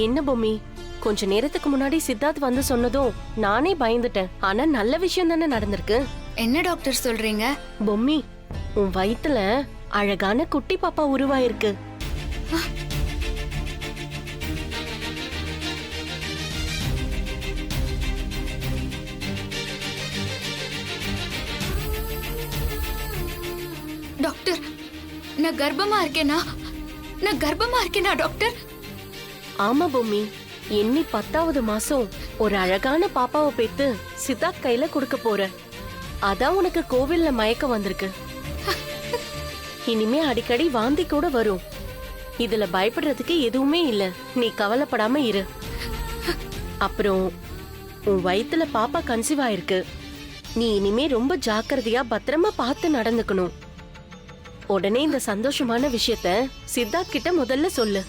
என்ன பொம்மி, கொஞ்ச நேரத்துக்கு முன்னாடி சித்தார்த் வந்து சொன்னதும் நானே பயந்துட்டேன். ஆனா நல்ல விஷயம் தானே நடந்திருக்கு. என்ன டாக்டர் சொல்றீங்க? பொம்மி, உன் வயித்துல அழகான குட்டி பாப்பா உருவாயிருக்கு. டாக்டர், நான் கர்ப்பமா இருக்கேனா? டாக்டர்? ஆமா பொம்மி, எண்ணி 10வது மாசம் ஒரு அழகான பாப்பாவை பெத்து சித்தார்த் கையில கொடுக்க போற. அதான் உனக்கு கோவில்ல மயக்கம் வந்திருக்கு. இனிமே அடிக்கடி வாந்தி கூட வரும். இதுல பயப்படுறதுக்கு எதுவுமே இல்ல. நீ கவலைப்படாம இரு. அப்புறம் உன் வயித்துல பாப்பா கன்சீவ் ஆயிருக்கு. நீ இனிமே ரொம்ப ஜாக்கிரதையா பத்திரமா பார்த்து நடந்துக்கணும். உடனே இந்த சந்தோஷமான விஷயத்த சித்தார்த் கிட்ட முதல்ல சொல்லு.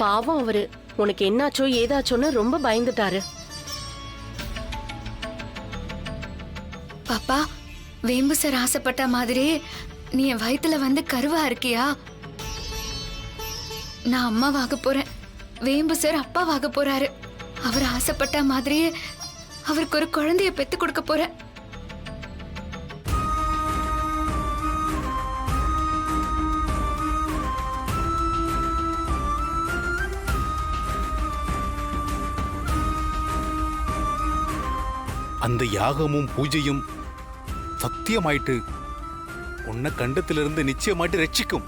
பாவம், அவரு உனக்கு என்னாச்சோ ஏதாச்சோன்னு ரொம்ப பயந்துட்டாரு. பாப்பா, வேம்பு சார் ஆசைப்பட்ட மாதிரி நீ என் வயித்துல வந்து கருவா இருக்கியா? நான் அம்மாவாக போறேன், வேம்பு சார் அப்பாவாக போறாரு. அவர் ஆசைப்பட்ட மாதிரியே அவருக்கு ஒரு குழந்தைய பெத்து கொடுக்க போறேன். அந்த யாகமும் பூஜையும் சத்தியமாயிட்டு உன்னை கண்டத்திலிருந்து நிச்சயமாயிட்டு ரட்சிக்கும்.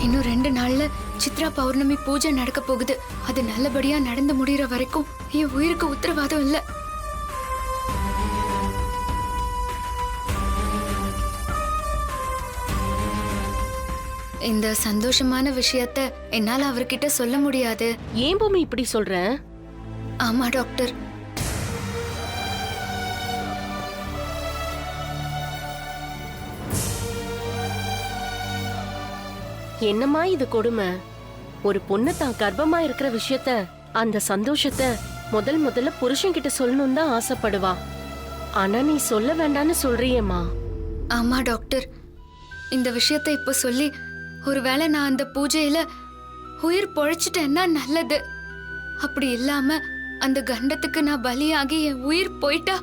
இன்னும் 2 நாள்ல சித்ரா பௌர்ணமி பூஜை நடக்க போகுது. அது நல்லபடியா நடந்து முடியற வரைக்கும் என் உயிருக்கு உத்தரவாதம் இல்ல. இந்த சந்தோஷமான விஷயத்த என்னால அவர்கிட்ட சொல்ல முடியாது. ஏன் பொம்மி இப்படி சொல்ற? ஆமா டாக்டர், என்னம்மா இது கொடுமை? ஒரு பொண்ணு தான் கர்ப்பமா இருக்கிற விஷயத்த, அந்த சந்தோஷத்தை முதல்ல புருஷன் கிட்ட சொல்லணும்னு தான் ஆசைப்படுவா. ஆனா நீ சொல்ல வேண்டான்னு சொல்றியேம்மா. ஆமா டாக்டர், இந்த விஷயத்த இப்ப சொல்லி ஒருவேளை நான் அந்த பூஜையில உயிர் பொழைச்சிட்டேன்னா நல்லது. அப்படி இல்லாம அந்த கண்டத்துக்கு நான் பலியாகி என் உயிர் போயிட்டா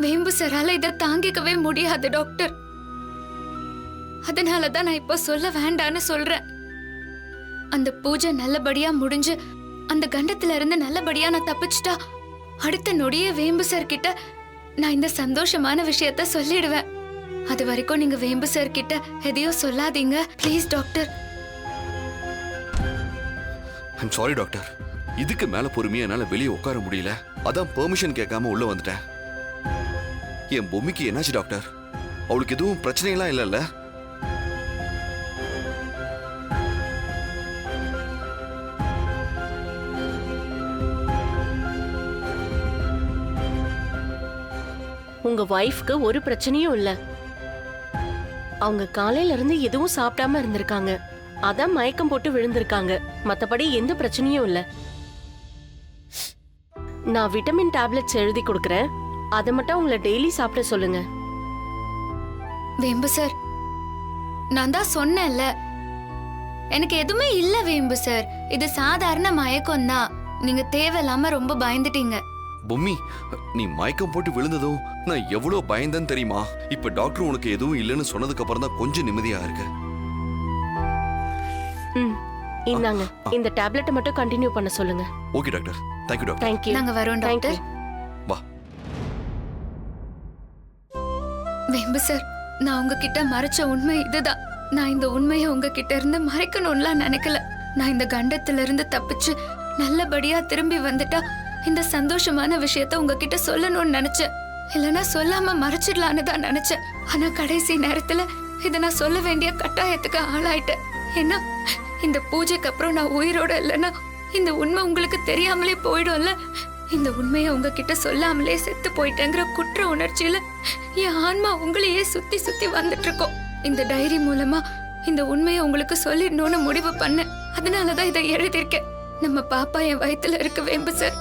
வேம்பு சாரால இதை தாங்கிக்கவே முடியாது டாக்டர். அதனாலதான் நான் இப்ப சொல்ல வேண்டான்னு சொல்றேன். அந்த பூஜை நல்லபடியா முடிஞ்சு அந்த கண்டத்துல இருந்து நல்லபடியா நான் தப்பிச்சிட்டா அடுத்த நொடியே வேம்பு சார் கிட்ட நான் இந்த சந்தோஷமான விஷயத்த சொல்லிடுவேன். அது வரைக்கும் நீங்க வேம்பு சார் கிட்ட எதையும் சொல்லாதீங்க please doctor. I'm sorry doctor, இதுக்கு மேல பொறுமையா என்னால வெளியே உட்கார முடியல. அதான் பெர்மிஷன் கேட்காம உள்ள வந்துட்டேன். என் பொம்மிக்கு என்னாச்சு டாக்டர்? அவளுக்கு எதுவும் பிரச்சனைலாம் இல்லைல்ல? உங்க வைஃப்க்கு ஒரு பிரச்சனையும் இல்ல. அவங்க காலையில இருந்து எதுவும் சாப்பிடாம இருந்திருக்காங்க. அதான் மயக்கம் போட்டு விழுந்திருக்காங்க. மத்தபடி எந்த பிரச்சனையும் இல்ல. நான் விட்டமின் டேப்லெட்ஸ் எழுதி கொடுக்கறேன். அதை மட்டும் உங்களை டெய்லி சாப்பிட சொல்லுங்க. வேம்பு சார், நான் தான் சொன்னேன்ல, எனக்கு எதுவுமே இல்ல வேம்பு சார். இது சாதாரண மயக்கம் தான். நீங்க தேவையில்லாம ரொம்ப பயந்துட்டீங்க. பொம்மி, நீ மயக்கம் போட்டு விழுந்ததும் நான் எவ்வளவு பயந்தேன்னு தெரியுமா? இப்ப டாக்டர் உனக்கு எதுவும் இல்லைன்னு சொன்னதுக்கு அப்புறம் தான் கொஞ்சம் நிம்மதியா இருக்கு. இந்தாங்க, இந்த டேப்லெட்டை மட்டும் கண்டினியூ பண்ண சொல்லுங்க. Okay doctor. Thank you doctor. Thank you. நாங்க வரோம் டாக்டர். வா. வேம்பு சார், நான் உங்ககிட்ட மறைச்ச உண்மை இதுதான். நான் இந்த உண்மையை உங்ககிட்ட இருந்து மறைக்கணும்லாம் நினைக்கல. நான் இந்த கண்டத்துல இருந்து தப்பிச்சு நல்லபடியா திரும்பி வந்துட்டா இந்த சந்தோஷமான விஷயத்த உங்ககிட்ட சொல்லணும்னு நினைச்சேன். இல்லைன்னா சொல்லாம மறைச்சிடலான்னு தான் நினைச்சேன். ஆனா கடைசி நேரத்துல இத நான் சொல்ல வேண்டிய கட்டாயத்துக்கு ஆளாயிட்டேன். ஏன்னா இந்த பூஜைக்கு அப்புறம் நான் உயிரோட இல்லைன்னா இந்த உண்மை உங்களுக்கு தெரியாமலே போயிடும்ல. இந்த உண்மையை உங்ககிட்ட சொல்லாமலே செத்து போயிட்டேங்கிற குற்ற உணர்ச்சியில என் ஆன்மா உங்களையே சுத்தி சுத்தி வந்துட்டு இருக்கோம். இந்த டைரி மூலமா இந்த உண்மையை உங்களுக்கு சொல்லிடணும்னு முடிவு பண்ணேன். அதனாலதான் இதை எழுதியிருக்கேன். நம்ம பாப்பா என் வயித்துல இருக்கு வேம்பு சார்.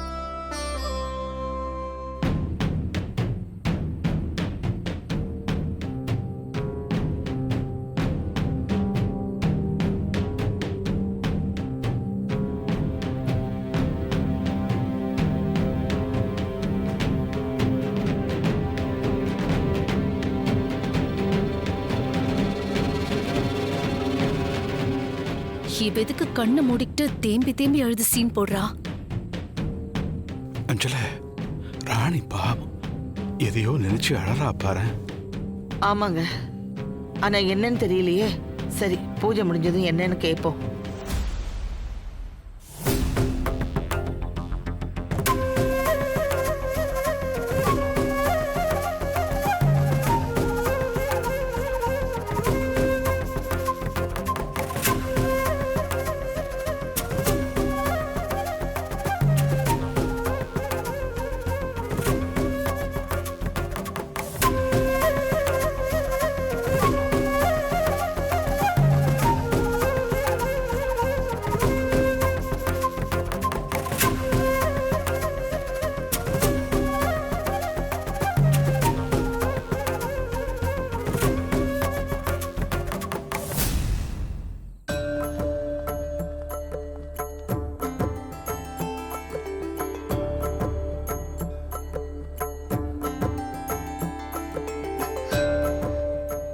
இவ எதுக்கு கண்ணை மூடிக்கிட்டு தேம்பி தேம்பி அழுது சீன் போடுறா? அஞ்சல, ராணி பாவம் எதையோ நினைச்சு அழறா பாரு. ஆமாங்க, ஆனா என்னன்னு தெரியலையே. சரி, பூஜை முடிஞ்சதும் என்னன்னு கேட்போம்.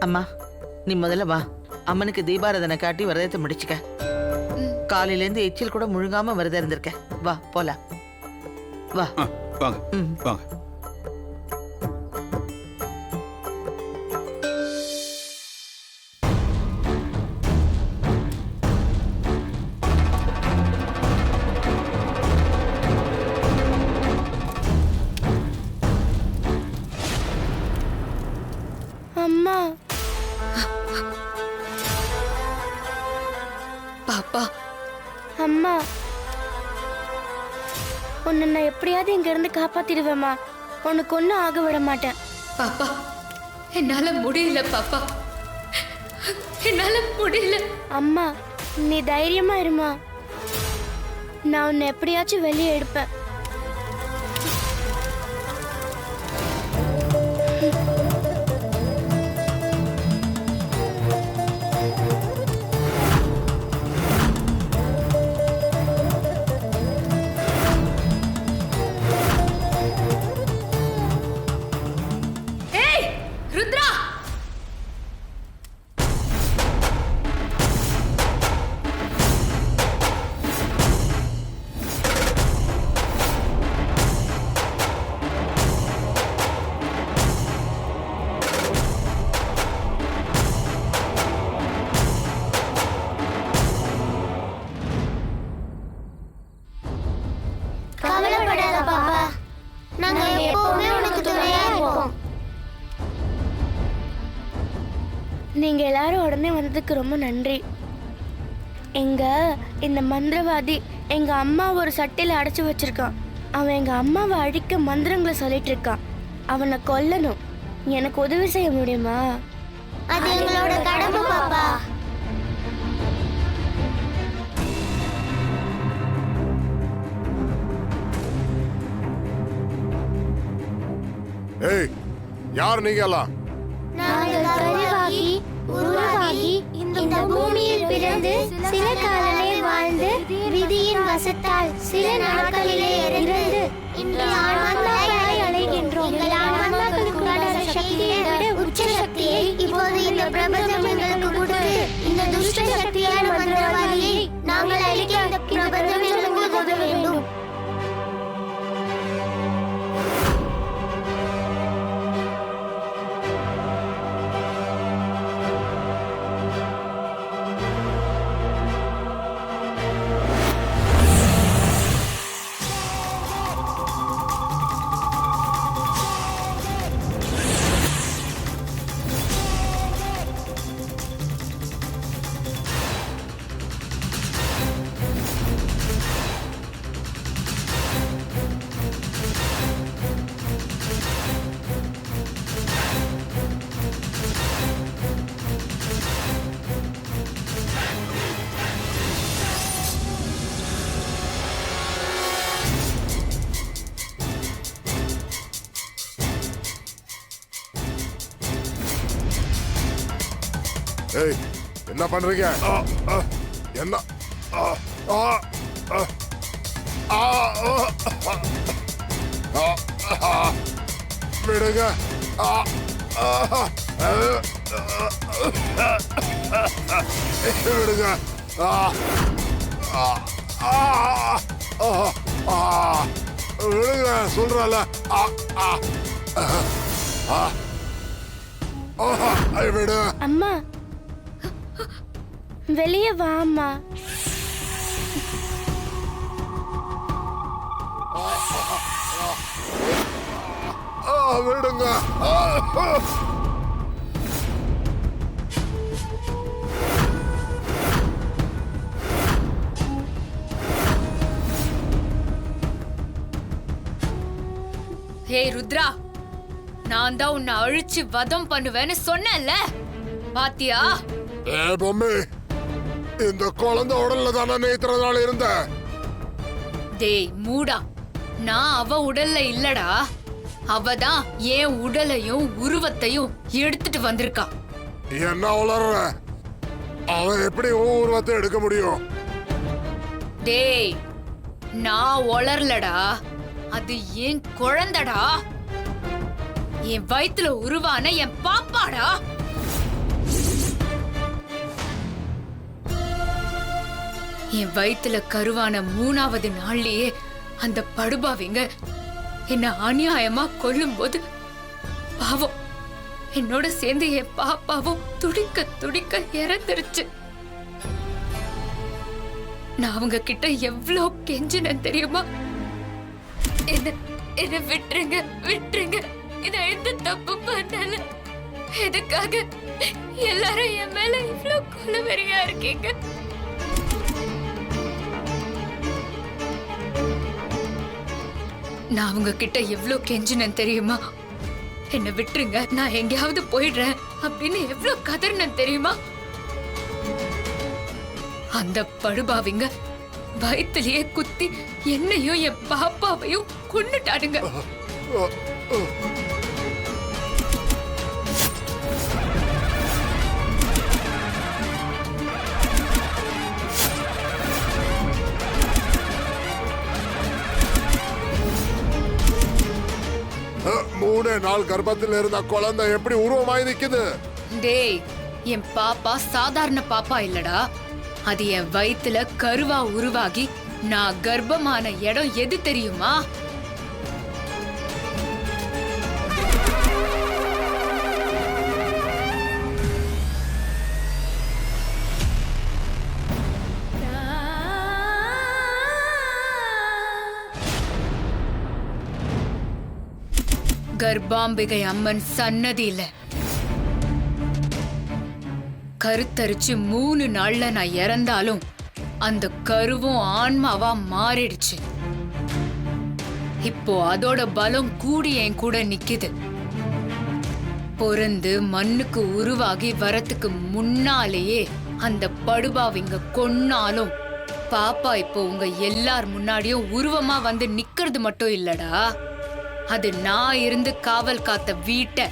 அம்மா, நீ முதல்ல வா. அம்மனுக்கு தீபாராதனை காட்டி விரதத்தை முடிச்சுக்க. காலையிலேருந்து எச்சில் கூட முழுங்காம விரதம் இருந்திருக்க. வா போலாம். வா. வாங்க வாங்க. அம்மா, பாப்பா, அம்மா, உன்னை நான் எப்படியாவது இங்க இருந்து காப்பாத்திடுவேம்மா. உனக்கு ஒன்னும் ஆக விட மாட்டேன். பாப்பா, என்னால முடியல பாப்பா, என்னால முடியல. அம்மா, நீ தைரியமா இருமா. நான் உன்னை எப்படியாச்சும் வெளியே எடுப்பேன். ருத்ரா, கவலைப்படாத பாப்பா, நாங்க எப்பவுமே உனக்கு துணையா இருப்போம். நீங்க எல்லாரும் உடனே வந்ததுக்கு ரொம்ப நன்றி. இந்த மந்திரவாதி எங்க அம்மா ஒரு சட்டையில அடைச்சு வச்சிருக்கான். அவன் எங்க அம்மாவை அழிக்க மந்திரங்களை சொல்லிட்டு இருக்கான். அவனை கொல்லணும். எனக்கு உதவி செய்ய முடியுமா? அது எங்களோட கடமை பாப்பா. ஏய், யார் நீங்க எல்லாம்? நாங்கள் கருவாகி உருவாகி இந்த பூமியில் பிறந்து சில காலமே வாழ்ந்து விதியின் வசத்தால் சில நாட்களிலே இருந்து இன்று ஆன்மாக்களாய் அலைகின்றோம். எங்கள் ஆன்மாக்களுக்குண்டான சக்தியை விட உச்ச சக்தியை இப்போது இந்த பிரபஞ்சம் எங்களுக்கு கொடுத்து இந்த துஷ்ட சக்தியான மந்திரவாதியை நாங்கள் அழிக்க இந்த பிரபஞ்சம் எங்களுக்கு உதவ வேண்டும். ஏய், என்ன பண்றீங்க? என்ன? விடுங்க. விடுங்க. விடுங்க சொல்றல விடு. அம்மா வெளியே வா அம்மா. விடுங்க. ஹே ருத்ரா, நான் தான் உன்னை அழிச்சு வதம் பண்ணுவேன்னு சொன்னேன்ல, பாத்தியா? ஏ பொம்மி, இந்த குழந்தை உடல்ல தானே நேத்திர நாள் இருந்த. டேய் மூடா, நான் அவ உடல்ல இல்லடா, அவ தான் என் உடலையும் உருவத்தையும் எடுத்துட்டு வந்திருக்கா. என்ன உளர்ற? அவன் எப்படி உருவத்தை எடுக்க முடியும்? டேய், நான் உளரலடா, அது என் குழந்தடா, என் வயித்துல உருவான என் பாப்பாடா. என் வயித்துல கருவான 3வது நாள்லயே அந்த படுபாவிங்க என்ன அநியாயமா கொல்லும் போது பாவம் என்னோட சேர்ந்து என் பாப்பாவும் துடிக்க துடிக்க இறந்துருச்சு. நான் அவங்க கிட்ட எவ்வளோ கெஞ்சினேன் தெரியுமா? என்ன விட்டுருங்க விட்டுருங்க, நான் எந்த தப்பு பண்ணல, எதுக்காக எல்லாரும் என் மேல இவ்ளோ கொலவெறியா இருக்கீங்க? நான் அவங்க கிட்ட எவ்வளோ கெஞ்சினேன் தெரியுமா? என்ன விட்டுருங்க, நான் எங்கேயாவது போயிடுறேன் அப்படின்னு எவ்வளோ கதறினேன் தெரியுமா? அந்த படுபாவிங்க வயிற்றுலயே குத்தி என்னையும் என் பாப்பாவையும் கொன்னுட்டாடுங்க. மூணு நாள் கர்ப்பத்தில் இருந்த குழந்தை எப்படி உருவமாய் நிக்குது? டேய், என் பாப்பா சாதாரண பாப்பா இல்லடா, அது என் வயித்துல கருவா உருவாகி நான் கர்ப்பமான இடம் எது தெரியுமா? கர்ப்பாம்பிகை அம்மன் சன்னதியில கருத்தரிச்சு 3 நாள்ல நான் இறந்தாலும் அந்த கருவும் ஆன்மாவா மாறிடுச்சு. இப்போ அதோட பலம் கூடி என் கூட நிக்குது. பொறந்து மண்ணுக்கு உருவாகி வரத்துக்கு முன்னாலேயே அந்த படுபாவிங்க கொன்னாலும் பாப்பா இப்போ உங்க எல்லார் முன்னாடியும் உருவமா வந்து நிக்கிறது மட்டும் இல்லடா, அது நான் இருந்து காவல் காத்த வீட்டை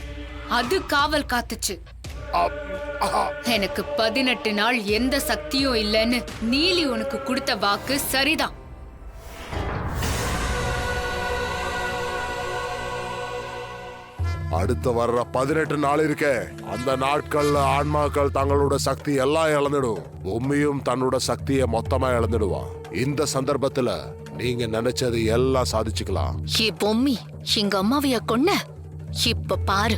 அது காவல் காத்துச்சு. எனக்கு 18 நாள் எந்த சக்தியும் இல்லைன்னு நீலி உனக்கு கொடுத்த வாக்கு சரிதான். அடுத்து வர்ற 18 நாள் இருக்கே, அந்த நாட்கள்ல ஆன்மாக்கள் தங்களோட சக்தி எல்லாம் இழந்துடும். பொம்மியும் தன்னோட சக்தியை மொத்தமா இழந்துடுவான். இந்த சந்தர்ப்பத்துல நீங்க நினைச்சது எல்லாம் சாதிச்சுக்கலாம். ஏ பொம்மி, எங்க அம்மாவைய கொன்ன? இப்ப பாரு,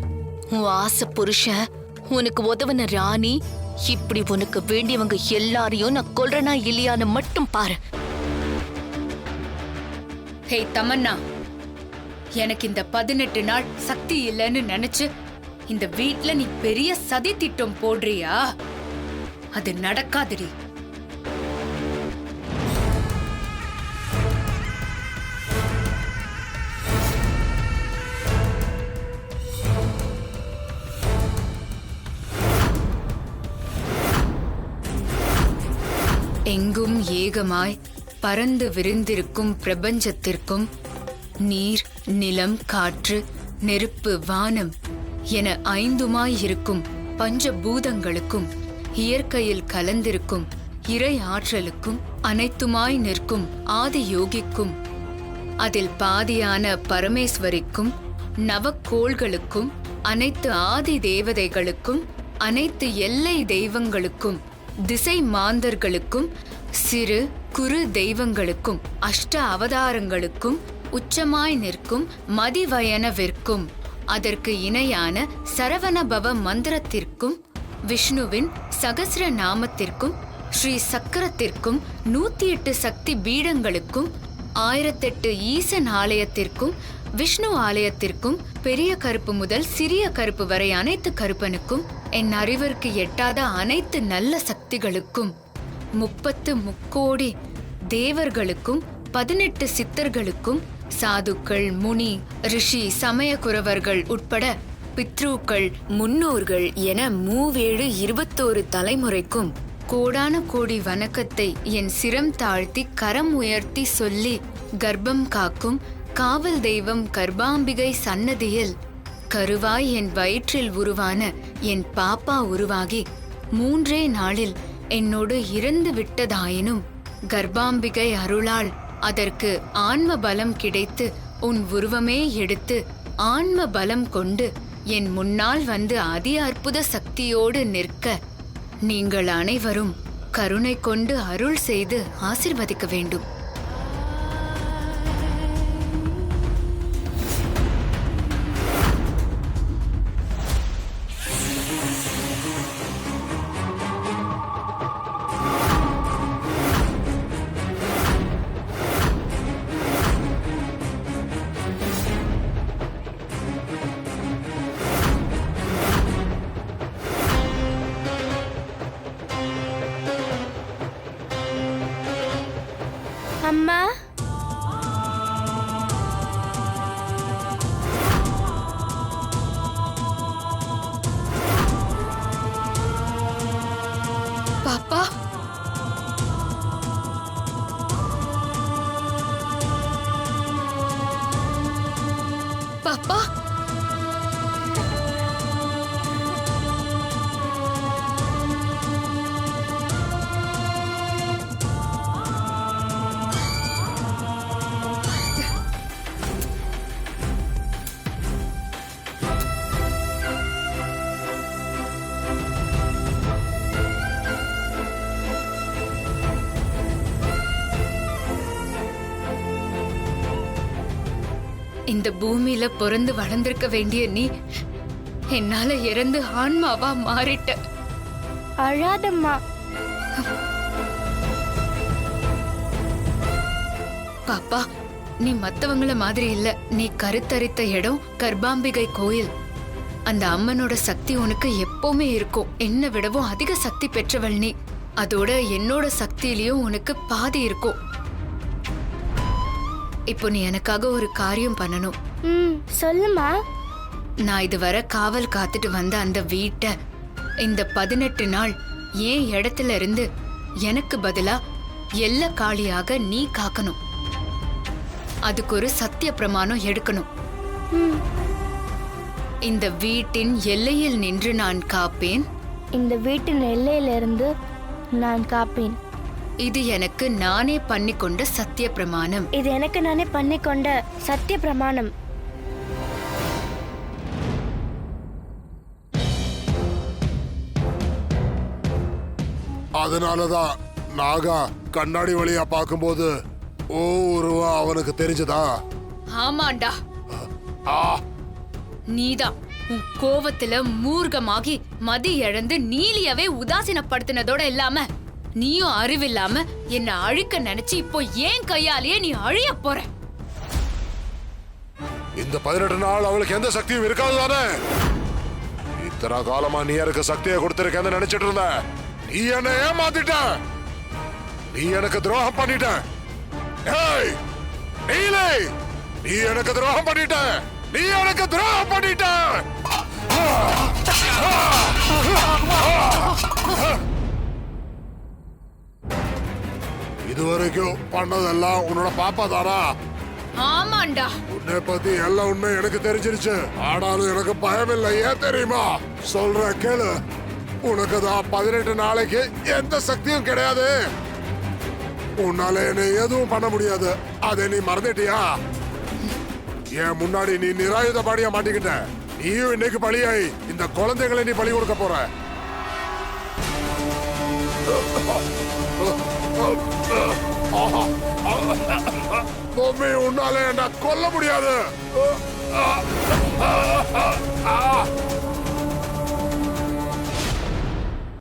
உன் ஆசை புருஷன், உனக்கு உதவன ராணி, இப்படி உனக்கு வேண்டியவங்க எல்லாரையும் நான் கொல்றனா இல்லையான்னு மட்டும் பாரு. ஹே தமன்னா, எனக்கு இந்த 18 நாள் சக்தி இல்லைன்னு நினைச்சு இந்த வீட்ல நீ பெரிய சதி திட்டம் போடுறியா? அது நடக்காதுடி. எங்கும் ஏகமாய் பறந்து விரிந்திருக்கும் பிரபஞ்சத்திற்கும் நீர், நிலம், காற்று, நெருப்பு, வானம் என 5மாயிருக்கும் பஞ்சபூதங்களுக்கும் இயற்கையில் கலந்திருக்கும் இறை ஆற்றலுக்கும் அனைத்துமாய் நிற்கும் ஆதி யோகிக்கும் அதில் பாதியான பரமேஸ்வரிக்கும் நவக்கோள்களுக்கும் அனைத்து ஆதி தேவதைகளுக்கும் அனைத்து எல்லை தெய்வங்களுக்கும் திசை மாந்தர்களுக்கும் சிறு குறு தெய்வங்களுக்கும் அஷ்ட அவதாரங்களுக்கும் உச்சமாய் நிற்கும் மதிவயனவிற்கும் அதற்கு இணையான சரவணபவ மந்திரத்திற்கும் விஷ்ணுவின் சகஸ்ர நாமத்திற்கும் ஸ்ரீ சக்கரத்திற்கும் 108 சக்தி பீடங்களுக்கும் 1008 ஈசன் ஆலயத்திற்கும் விஷ்ணு ஆலயத்திற்கும் பெரிய கருப்பு முதல் சிறிய கருப்பு வரை அனைத்து கருப்பனுக்கும் என் அறிவிற்கு எட்டாத அனைத்து நல்ல சக்திகளுக்கும் 30 முக்கோடி தேவர்களுக்கும் 18 சித்தர்களுக்கும் சாதுக்கள் முனி ரிஷி சமயக்குறவர்கள் உட்பட பித்ருக்கள் முன்னோர்கள் என 21 தலைமுறைக்கும் கோடான கோடி வணக்கத்தை என் சிரம் தாழ்த்தி கரம் உயர்த்தி சொல்லி கர்ப்பம் காக்கும் காவல் தெய்வம் கர்ப்பாம்பிகை சன்னதியில் கருவாய் என் வயிற்றில் உருவான என் பாப்பா உருவாகி 3 நாளில் என்னோடு இறந்து விட்டதாயினும் கர்ப்பாம்பிகை அருளால் அதற்கு ஆன்ம பலம் கிடைத்து உன் உருவமே எடுத்து ஆன்ம பலம் கொண்டு என் முன்னால் வந்து அதி அற்புத சக்தியோடு நிற்க நீங்கள் அனைவரும் கருணை கொண்டு அருள் செய்து ஆசிர்வதிக்க வேண்டும். அம்மா, பாப்பா, பாப்பா, இந்த பூமியில பிறந்து வளர்ந்திருக்க வேண்டிய நீ என்னால இறந்து ஆன்மாவா மாறிட்ட. அழாதம்மா. பாப்பா, நீ மத்தவங்கள மாதிரி இல்ல. நீ கருத்தரித்த இடம் கர்ப்பாம்பிகை கோயில். அந்த அம்மனோட சக்தி உனக்கு எப்பவுமே இருக்கும். என்ன விடவும் அதிக சக்தி பெற்றவள் நீ. அதோட என்னோட சக்தியிலயும் உனக்கு பாதி இருக்கும். இப்போ நீ எனக்காக ஒரு காரியம் பண்ணணும். சொல்லுமா. நான் இதுவரை காவல் காத்துட்டு வந்த அந்த வீட்டை இந்த 18 நாள் ஏன் இடத்துல இருந்து எனக்கு பதிலா எல்ல காளியாக நீ காக்கணும். அதுக்கு ஒரு சத்திய பிரமாணம் எடுக்கணும். இந்த வீட்டின் எல்லையில் நின்று நான் காப்பேன். இந்த வீட்டின் எல்லையிலிருந்து நான் காப்பேன். இது எனக்கு நானே பண்ணிக்கொண்ட சத்திய பிரமாணம். இது எனக்கு நானே பண்ணிக்கொண்ட சத்திய பிரமாணம். அதனாலதான் நாகா கண்ணாடி வழியா பார்க்கும்போது உருவா அவனுக்கு தெரிஞ்சதா? ஆமாண்டா, நீதான் உன் கோவத்துல மூர்க்கமாகி மதி இழந்து நீலியவே உதாசீனப்படுத்தினதோட இல்லாம நீயும் அறிவில்லாம என்ன அழிக்க நினைச்சு இப்போ ஏன் கையாலேயே நீ அழிய போற. இந்த 18 நாள் அவளுக்கு எந்த சக்தியும் இருக்காது தானே? இத்தனை காலமா நீ எனக்கு சக்தியை கொடுத்திருக்கேன்னு நினைச்சிட்டு இருந்த. நீ என்ன ஏமாத்திட்ட. நீ எனக்கு துரோகம் பண்ணிட்ட. ஏய் நீலே, நீ எனக்கு துரோகம் பண்ணிட்ட. நீ எனக்கு துரோகம் பண்ணிட்ட. இதுவரைக்கும் பண்ணதெல்லாம் உன்னோட பாப்பா தானா? ஆமாண்டா. உன்னை பத்தி எல்லாம் உண்மை எனக்கு தெரிஞ்சிருச்சு. ஆனாலும் எனக்கு பயம் இல்லை. ஏன் தெரியுமா? சொல்ற கேளு. உனக்கு தான் 18 நாளைக்கு எந்த சக்தியும் கிடையாது. உன்னால என்ன எதுவும் பண்ண முடியாது. அதை நீ மறந்துட்டியா? என் முன்னாடி நீ நிராயுத பாடியா மாட்டிக்கிட்ட. நீயும் இன்னைக்கு பலியாய் இந்த குழந்தைகளை நீ பலி கொடுக்க போற. பொம்மி உன்னால என்ன கொல்ல முடியாது